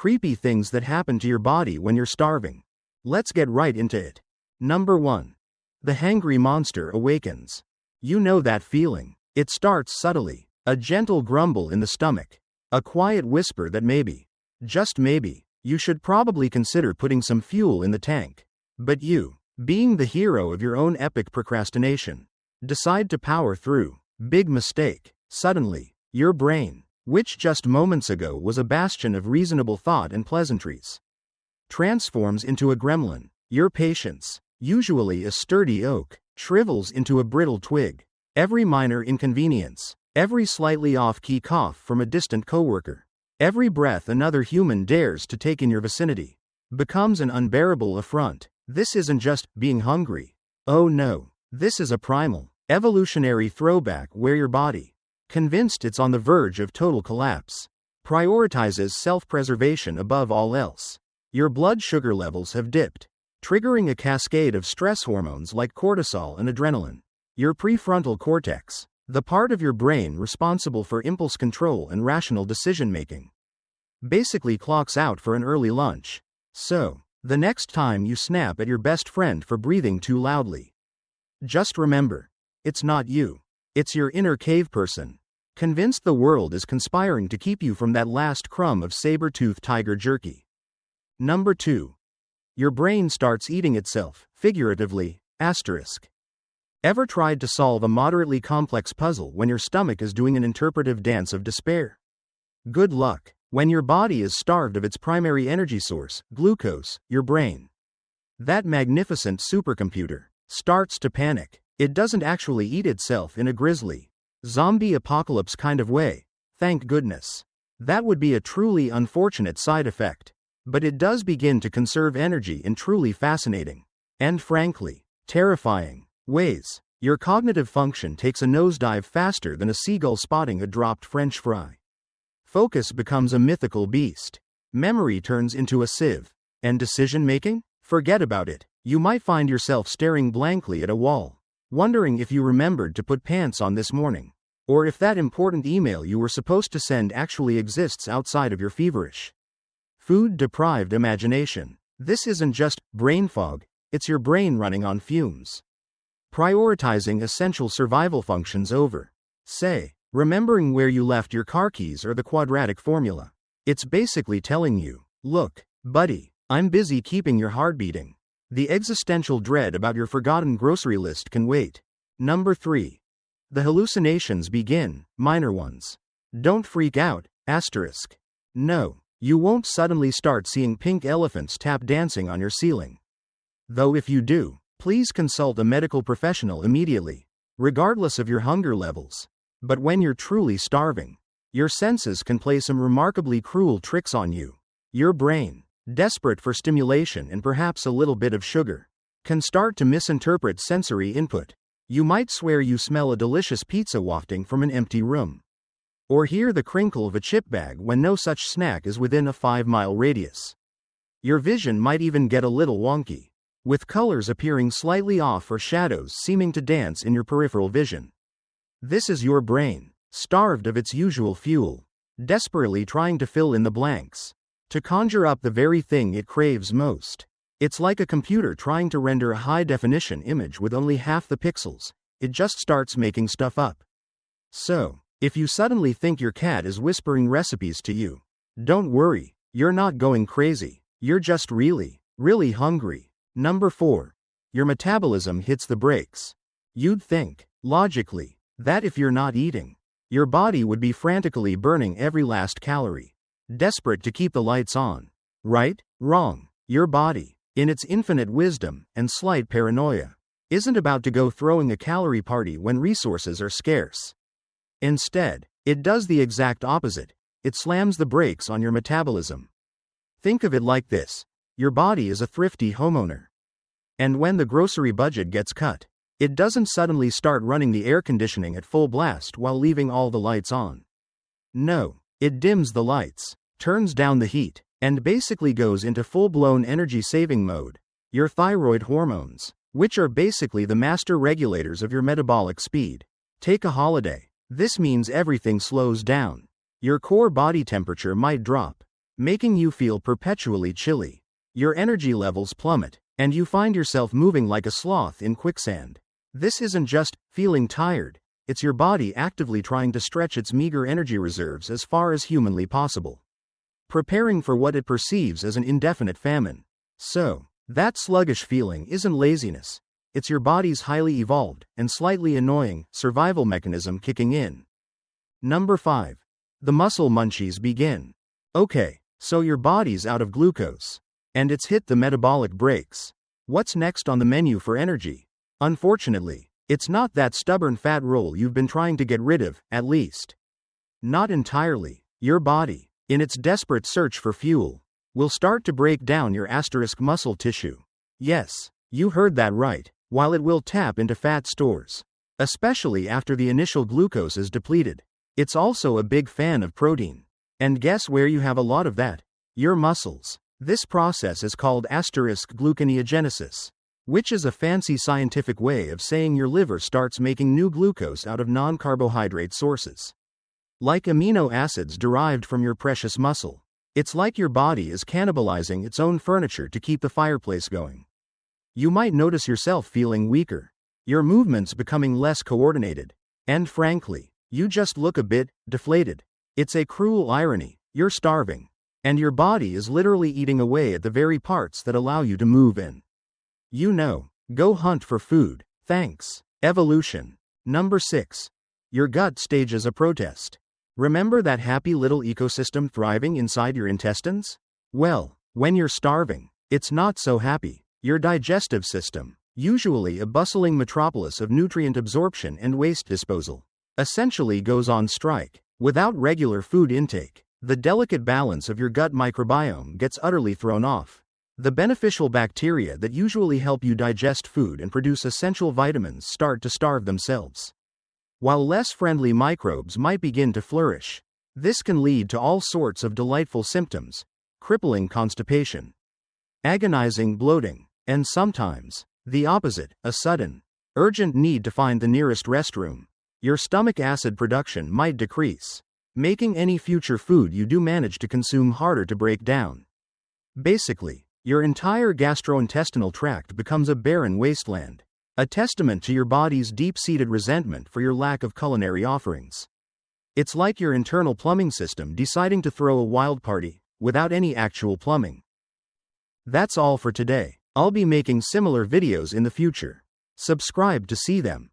creepy things that happen to your body when you're starving. Let's get right into it. Number 1. The hangry monster awakens. You know that feeling. It starts subtly, a gentle grumble in the stomach, a quiet whisper that maybe, just maybe, you should probably consider putting some fuel in the tank. But you, being the hero of your own epic procrastination, decide to power through. Big mistake. Suddenly, your brain, which just moments ago was a bastion of reasonable thought and pleasantries, transforms into a gremlin. Your patience, usually a sturdy oak, shrivels into a brittle twig. Every minor inconvenience, every slightly off-key cough from a distant coworker, every breath another human dares to take in your vicinity, becomes an unbearable affront. This isn't just being hungry. Oh no, this is a primal, evolutionary throwback where your body, convinced it's on the verge of total collapse, prioritizes self-preservation above all else. Your blood sugar levels have dipped, triggering a cascade of stress hormones like cortisol and adrenaline. Your prefrontal cortex, the part of your brain responsible for impulse control and rational decision-making, basically clocks out for an early lunch. So, the next time you snap at your best friend for breathing too loudly, just remember, it's not you. It's your inner cave person, convinced the world is conspiring to keep you from that last crumb of saber-toothed tiger jerky. Number 2. Your brain starts eating itself, figuratively, asterisk. Ever tried to solve a moderately complex puzzle when your stomach is doing an interpretive dance of despair? Good luck. When your body is starved of its primary energy source, glucose, your brain, that magnificent supercomputer, starts to panic. It doesn't actually eat itself in a grisly, zombie apocalypse kind of way, thank goodness. That would be a truly unfortunate side effect. But it does begin to conserve energy in truly fascinating, and frankly, terrifying ways. Your cognitive function takes a nosedive faster than a seagull spotting a dropped French fry. Focus becomes a mythical beast. Memory turns into a sieve. And decision-making? Forget about it. You might find yourself staring blankly at a wall, wondering if you remembered to put pants on this morning, or if that important email you were supposed to send actually exists outside of your feverish, food-deprived imagination. This isn't just brain fog, it's your brain running on fumes, prioritizing essential survival functions over, say, remembering where you left your car keys or the quadratic formula. It's basically telling you, look, buddy, I'm busy keeping your heart beating. The existential dread about your forgotten grocery list can wait. Number 3. The hallucinations begin, minor ones. Don't freak out, asterisk. No, you won't suddenly start seeing pink elephants tap dancing on your ceiling. Though if you do, please consult a medical professional immediately, regardless of your hunger levels. But when you're truly starving, your senses can play some remarkably cruel tricks on you. Your brain, desperate for stimulation and perhaps a little bit of sugar, can start to misinterpret sensory input. You might swear you smell a delicious pizza wafting from an empty room, or hear the crinkle of a chip bag when no such snack is within a 5-mile radius. Your vision might even get a little wonky, with colors appearing slightly off or shadows seeming to dance in your peripheral vision. This is your brain, starved of its usual fuel, desperately trying to fill in the blanks, to conjure up the very thing it craves most. It's like a computer trying to render a high-definition image with only half the pixels. It just starts making stuff up. So, if you suddenly think your cat is whispering recipes to you, don't worry, you're not going crazy. You're just really, really hungry. Number 4. Your metabolism hits the brakes. You'd think, logically, that if you're not eating, your body would be frantically burning every last calorie, desperate to keep the lights on. Right? Wrong. Your body, in its infinite wisdom and slight paranoia, isn't about to go throwing a calorie party when resources are scarce. Instead, it does the exact opposite. It slams the brakes on your metabolism. Think of it like this. Your body is a thrifty homeowner. And when the grocery budget gets cut, it doesn't suddenly start running the air conditioning at full blast while leaving all the lights on. No, it dims the lights, turns down the heat, and basically goes into full-blown energy-saving mode. Your thyroid hormones, which are basically the master regulators of your metabolic speed, take a holiday. This means everything slows down. Your core body temperature might drop. making you feel perpetually chilly. Your energy levels plummet, and you find yourself moving like a sloth in quicksand. This isn't just feeling tired, it's your body actively trying to stretch its meager energy reserves as far as humanly possible, preparing for what it perceives as an indefinite famine. So, that sluggish feeling isn't laziness, it's your body's highly evolved and slightly annoying survival mechanism kicking in. Number 5. The muscle munchies begin. Okay, so your body's out of glucose, and it's hit the metabolic brakes. What's next on the menu for energy? Unfortunately, it's not that stubborn fat roll you've been trying to get rid of, at least. Not entirely. Your body, in its desperate search for fuel, will start to break down your asterisk muscle tissue. Yes, you heard that right. While it will tap into fat stores, especially after the initial glucose is depleted, it's also a big fan of protein. And guess where you have a lot of that? Your muscles. This process is called asterisk gluconeogenesis, which is a fancy scientific way of saying your liver starts making new glucose out of non-carbohydrate sources, like amino acids derived from your precious muscle. It's like your body is cannibalizing its own furniture to keep the fireplace going. You might notice yourself feeling weaker, your movements becoming less coordinated, and frankly, you just look a bit deflated. It's a cruel irony. You're starving, and your body is literally eating away at the very parts that allow you to move in. Go hunt for food. Thanks, evolution. Number 6. Your gut stages a protest. Remember that happy little ecosystem thriving inside your intestines? Well, when you're starving, it's not so happy. Your digestive system, usually a bustling metropolis of nutrient absorption and waste disposal, essentially goes on strike. Without regular food intake, the delicate balance of your gut microbiome gets utterly thrown off. The beneficial bacteria that usually help you digest food and produce essential vitamins start to starve themselves, while less friendly microbes might begin to flourish. This can lead to all sorts of delightful symptoms: crippling constipation, agonizing bloating, and sometimes the opposite, a sudden, urgent need to find the nearest restroom. Your stomach acid production might decrease, making any future food you do manage to consume harder to break down. Basically, your entire gastrointestinal tract becomes a barren wasteland, a testament to your body's deep-seated resentment for your lack of culinary offerings. It's like your internal plumbing system deciding to throw a wild party, without any actual plumbing. That's all for today. I'll be making similar videos in the future. Subscribe to see them.